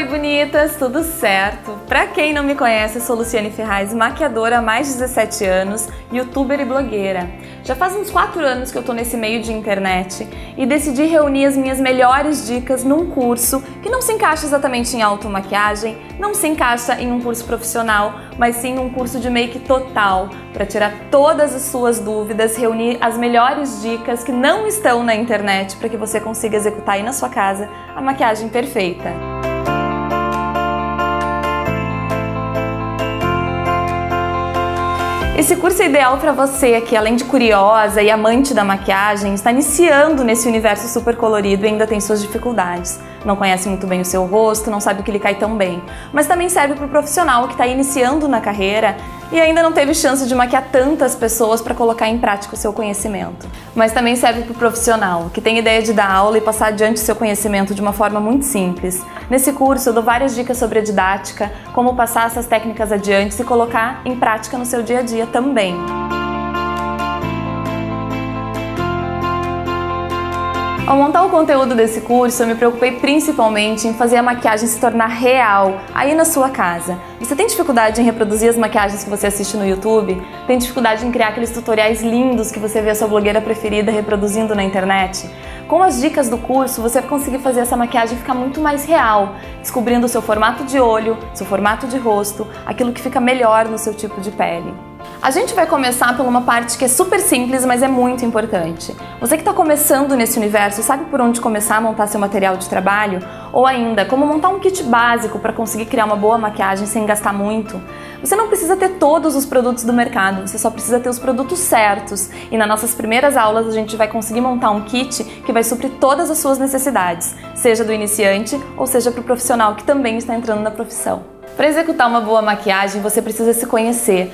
Oi, bonitas, tudo certo? Pra quem não me conhece, eu sou Luciane Ferraz, maquiadora há mais de 17 anos, youtuber e blogueira. Já faz uns 4 anos que eu tô nesse meio de internet e decidi reunir as minhas melhores dicas num curso que não se encaixa exatamente em automaquiagem, não se encaixa em um curso profissional, mas sim um curso de make total, para tirar todas as suas dúvidas, reunir as melhores dicas que não estão na internet para que você consiga executar aí na sua casa a maquiagem perfeita. Esse curso é ideal para você que, além de curiosa e amante da maquiagem, está iniciando nesse universo super colorido e ainda tem suas dificuldades. Não conhece muito bem o seu rosto, não sabe o que lhe cai tão bem. Mas também serve para o profissional que está iniciando na carreira e ainda não teve chance de maquiar tantas pessoas para colocar em prática o seu conhecimento. Mas também serve para o profissional que tem ideia de dar aula e passar adiante o seu conhecimento de uma forma muito simples. Nesse curso eu dou várias dicas sobre a didática, como passar essas técnicas adiante e colocar em prática no seu dia a dia também. Ao montar o conteúdo desse curso, eu me preocupei principalmente em fazer a maquiagem se tornar real, aí na sua casa. Você tem dificuldade em reproduzir as maquiagens que você assiste no YouTube? Tem dificuldade em criar aqueles tutoriais lindos que você vê a sua blogueira preferida reproduzindo na internet? Com as dicas do curso, você vai conseguir fazer essa maquiagem ficar muito mais real, descobrindo o seu formato de olho, seu formato de rosto, aquilo que fica melhor no seu tipo de pele. A gente vai começar por uma parte que é super simples, mas é muito importante. Você que está começando nesse universo, sabe por onde começar a montar seu material de trabalho? Ou ainda, como montar um kit básico para conseguir criar uma boa maquiagem sem gastar muito? Você não precisa ter todos os produtos do mercado, você só precisa ter os produtos certos. E nas nossas primeiras aulas a gente vai conseguir montar um kit que vai suprir todas as suas necessidades, seja do iniciante ou seja para o profissional que também está entrando na profissão. Para executar uma boa maquiagem, você precisa se conhecer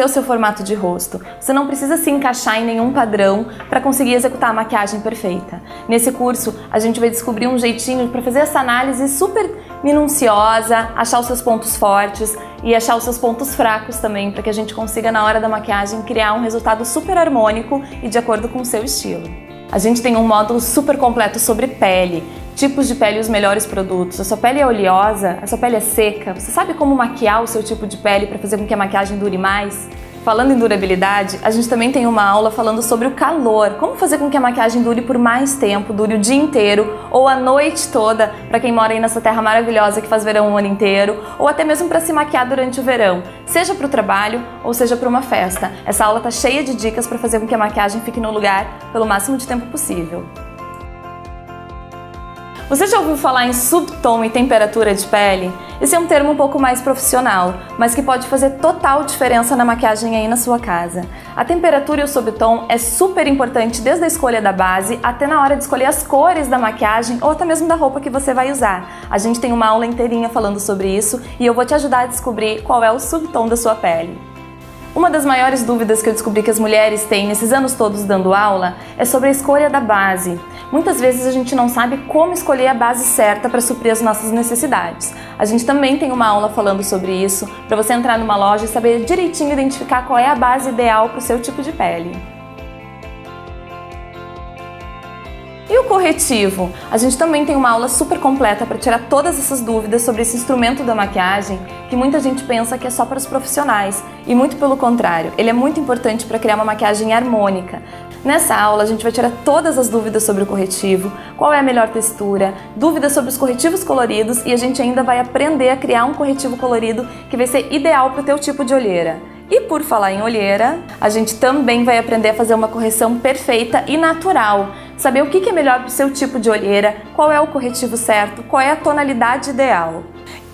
o seu formato de rosto. Você não precisa se encaixar em nenhum padrão para conseguir executar a maquiagem perfeita. Nesse curso, a gente vai descobrir um jeitinho para fazer essa análise super minuciosa, achar os seus pontos fortes e achar os seus pontos fracos também, para que a gente consiga, na hora da maquiagem, criar um resultado super harmônico e de acordo com o seu estilo. A gente tem um módulo super completo sobre pele, tipos de pele e os melhores produtos. A sua pele é oleosa, a sua pele é seca, você sabe como maquiar o seu tipo de pele para fazer com que a maquiagem dure mais? Falando em durabilidade, a gente também tem uma aula falando sobre o calor, como fazer com que a maquiagem dure por mais tempo, dure o dia inteiro ou a noite toda, para quem mora aí nessa terra maravilhosa que faz verão o ano inteiro, ou até mesmo para se maquiar durante o verão, seja para o trabalho ou seja para uma festa. Essa aula tá cheia de dicas para fazer com que a maquiagem fique no lugar pelo máximo de tempo possível. Você já ouviu falar em subtom e temperatura de pele? Esse é um termo um pouco mais profissional, mas que pode fazer total diferença na maquiagem aí na sua casa. A temperatura e o subtom é super importante desde a escolha da base até na hora de escolher as cores da maquiagem ou até mesmo da roupa que você vai usar. A gente tem uma aula inteirinha falando sobre isso e eu vou te ajudar a descobrir qual é o subtom da sua pele. Uma das maiores dúvidas que eu descobri que as mulheres têm nesses anos todos dando aula é sobre a escolha da base. Muitas vezes a gente não sabe como escolher a base certa para suprir as nossas necessidades. A gente também tem uma aula falando sobre isso, para você entrar numa loja e saber direitinho identificar qual é a base ideal para o seu tipo de pele. E o corretivo? A gente também tem uma aula super completa para tirar todas essas dúvidas sobre esse instrumento da maquiagem que muita gente pensa que é só para os profissionais. E muito pelo contrário, ele é muito importante para criar uma maquiagem harmônica. Nessa aula a gente vai tirar todas as dúvidas sobre o corretivo, qual é a melhor textura, dúvidas sobre os corretivos coloridos e a gente ainda vai aprender a criar um corretivo colorido que vai ser ideal para o teu tipo de olheira. E por falar em olheira, a gente também vai aprender a fazer uma correção perfeita e natural. Saber o que é melhor para o seu tipo de olheira, qual é o corretivo certo, qual é a tonalidade ideal.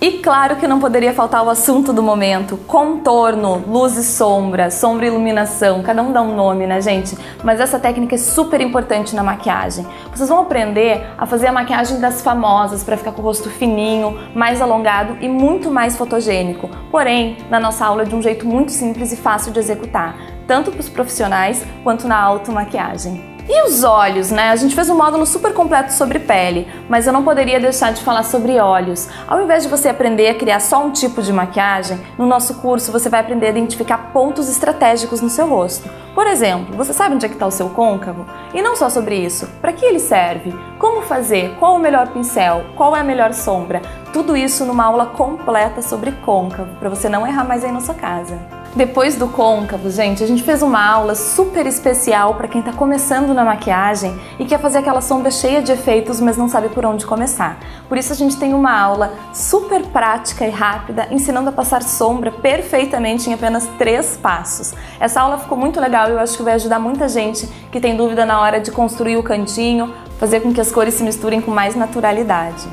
E claro que não poderia faltar o assunto do momento, contorno, luz e sombra, sombra e iluminação, cada um dá um nome, né, gente? Mas essa técnica é super importante na maquiagem. Vocês vão aprender a fazer a maquiagem das famosas para ficar com o rosto fininho, mais alongado e muito mais fotogênico. Porém, na nossa aula é de um jeito muito simples e fácil de executar, tanto para os profissionais quanto na automaquiagem. E os olhos, né? A gente fez um módulo super completo sobre pele, mas eu não poderia deixar de falar sobre olhos. Ao invés de você aprender a criar só um tipo de maquiagem, no nosso curso você vai aprender a identificar pontos estratégicos no seu rosto. Por exemplo, você sabe onde é que está o seu côncavo? E não só sobre isso, para que ele serve? Como fazer? Qual o melhor pincel? Qual é a melhor sombra? Tudo isso numa aula completa sobre côncavo, para você não errar mais aí na sua casa. Depois do côncavo, gente, a gente fez uma aula super especial para quem está começando na maquiagem e quer fazer aquela sombra cheia de efeitos, mas não sabe por onde começar. Por isso a gente tem uma aula super prática e rápida, ensinando a passar sombra perfeitamente em apenas 3 passos. Essa aula ficou muito legal e eu acho que vai ajudar muita gente que tem dúvida na hora de construir o cantinho, fazer com que as cores se misturem com mais naturalidade.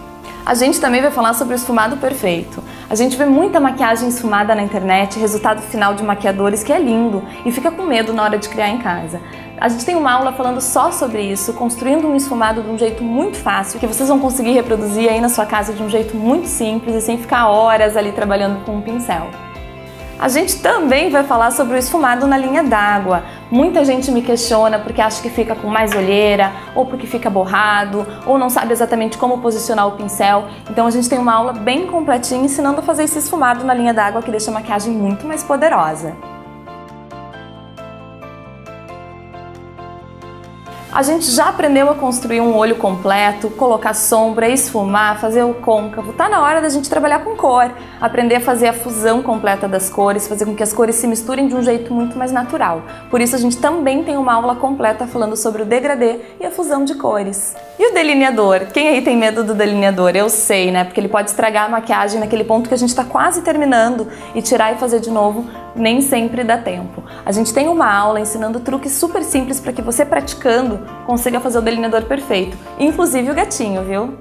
A gente também vai falar sobre o esfumado perfeito. A gente vê muita maquiagem esfumada na internet, resultado final de maquiadores que é lindo e fica com medo na hora de criar em casa. A gente tem uma aula falando só sobre isso, construindo um esfumado de um jeito muito fácil, que vocês vão conseguir reproduzir aí na sua casa de um jeito muito simples e sem ficar horas ali trabalhando com um pincel. A gente também vai falar sobre o esfumado na linha d'água. Muita gente me questiona porque acha que fica com mais olheira, ou porque fica borrado, ou não sabe exatamente como posicionar o pincel. Então a gente tem uma aula bem completinha ensinando a fazer esse esfumado na linha d'água que deixa a maquiagem muito mais poderosa. A gente já aprendeu a construir um olho completo, colocar sombra, esfumar, fazer o côncavo. Tá na hora da gente trabalhar com cor, aprender a fazer a fusão completa das cores, fazer com que as cores se misturem de um jeito muito mais natural. Por isso a gente também tem uma aula completa falando sobre o degradê e a fusão de cores. E o delineador? Quem aí tem medo do delineador? Eu sei, né? Porque ele pode estragar a maquiagem naquele ponto que a gente tá quase terminando e tirar e fazer de novo nem sempre dá tempo. A gente tem uma aula ensinando truques super simples para que você praticando consiga fazer o delineador perfeito, inclusive o gatinho, viu?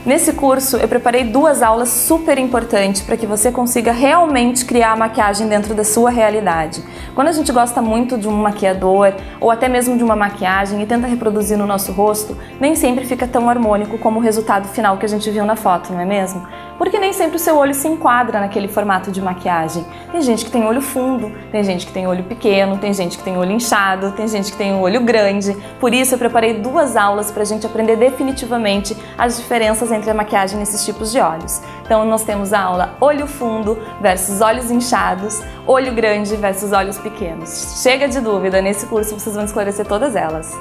Nesse curso eu preparei 2 aulas super importantes para que você consiga realmente criar a maquiagem dentro da sua realidade. Quando a gente gosta muito de um maquiador ou até mesmo de uma maquiagem e tenta reproduzir no nosso rosto, nem sempre fica tão harmônico como o resultado final que a gente viu na foto, não é mesmo? Porque nem sempre o seu olho se enquadra naquele formato de maquiagem. Tem gente que tem olho fundo, tem gente que tem olho pequeno, tem gente que tem olho inchado, tem gente que tem um olho grande. Por isso eu preparei 2 aulas para a gente aprender definitivamente as diferenças entre a maquiagem nesses tipos de olhos. Então nós temos a aula olho fundo versus olhos inchados, olho grande versus olhos pequenos. Chega de dúvida, nesse curso vocês vão esclarecer todas elas.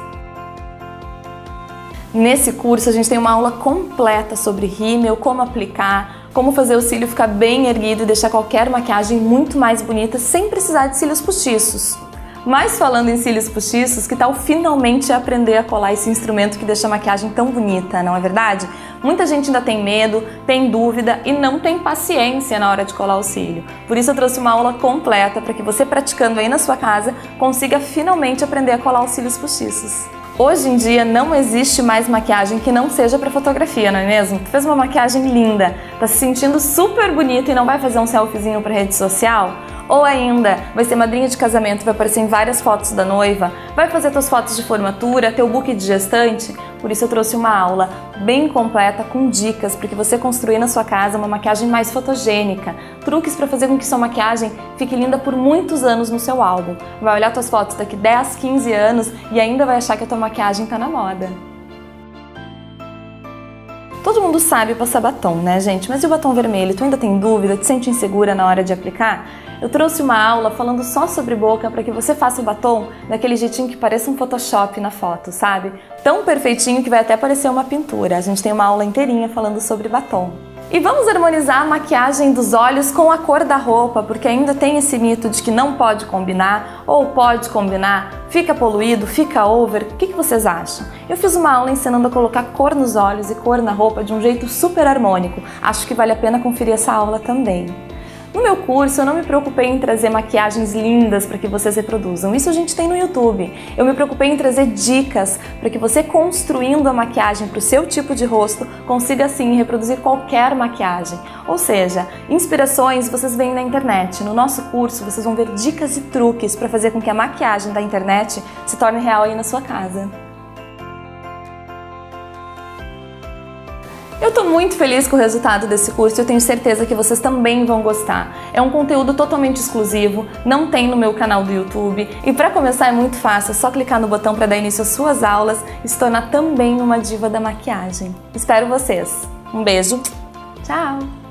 Nesse curso a gente tem uma aula completa sobre rímel, como aplicar, como fazer o cílio ficar bem erguido e deixar qualquer maquiagem muito mais bonita sem precisar de cílios postiços. Mas falando em cílios postiços, que tal finalmente aprender a colar esse instrumento que deixa a maquiagem tão bonita, não é verdade? Muita gente ainda tem medo, tem dúvida e não tem paciência na hora de colar o cílio. Por isso eu trouxe uma aula completa para que você, praticando aí na sua casa, consiga finalmente aprender a colar os cílios postiços. Hoje em dia não existe mais maquiagem que não seja para fotografia, não é mesmo? Tu fez uma maquiagem linda, tá se sentindo super bonita e não vai fazer um selfiezinho para rede social? Ou ainda, vai ser madrinha de casamento, vai aparecer em várias fotos da noiva, vai fazer tuas fotos de formatura, teu book de gestante? Por isso eu trouxe uma aula bem completa com dicas para que você construir na sua casa uma maquiagem mais fotogênica, truques para fazer com que sua maquiagem fique linda por muitos anos no seu álbum. Vai olhar tuas fotos daqui 10, 15 anos e ainda vai achar que a tua maquiagem tá na moda. Todo mundo sabe passar batom, né, gente? Mas e o batom vermelho? Tu ainda tem dúvida? Te sente insegura na hora de aplicar? Eu trouxe uma aula falando só sobre boca para que você faça o batom daquele jeitinho que pareça um Photoshop na foto, sabe? Tão perfeitinho que vai até parecer uma pintura. A gente tem uma aula inteirinha falando sobre batom. E vamos harmonizar a maquiagem dos olhos com a cor da roupa, porque ainda tem esse mito de que não pode combinar, ou pode combinar, fica poluído, fica over. O que vocês acham? Eu fiz uma aula ensinando a colocar cor nos olhos e cor na roupa de um jeito super harmônico. Acho que vale a pena conferir essa aula também. No meu curso, eu não me preocupei em trazer maquiagens lindas para que vocês reproduzam. Isso a gente tem no YouTube. Eu me preocupei em trazer dicas para que você, construindo a maquiagem para o seu tipo de rosto, consiga assim reproduzir qualquer maquiagem. Ou seja, inspirações vocês veem na internet. No nosso curso, vocês vão ver dicas e truques para fazer com que a maquiagem da internet se torne real aí na sua casa. Eu Eu tô muito feliz com o resultado desse curso e eu tenho certeza que vocês também vão gostar. É um conteúdo totalmente exclusivo, não tem no meu canal do YouTube e para começar é muito fácil, é só clicar no botão para dar início às suas aulas e se tornar também uma diva da maquiagem. Espero vocês. Um beijo, tchau!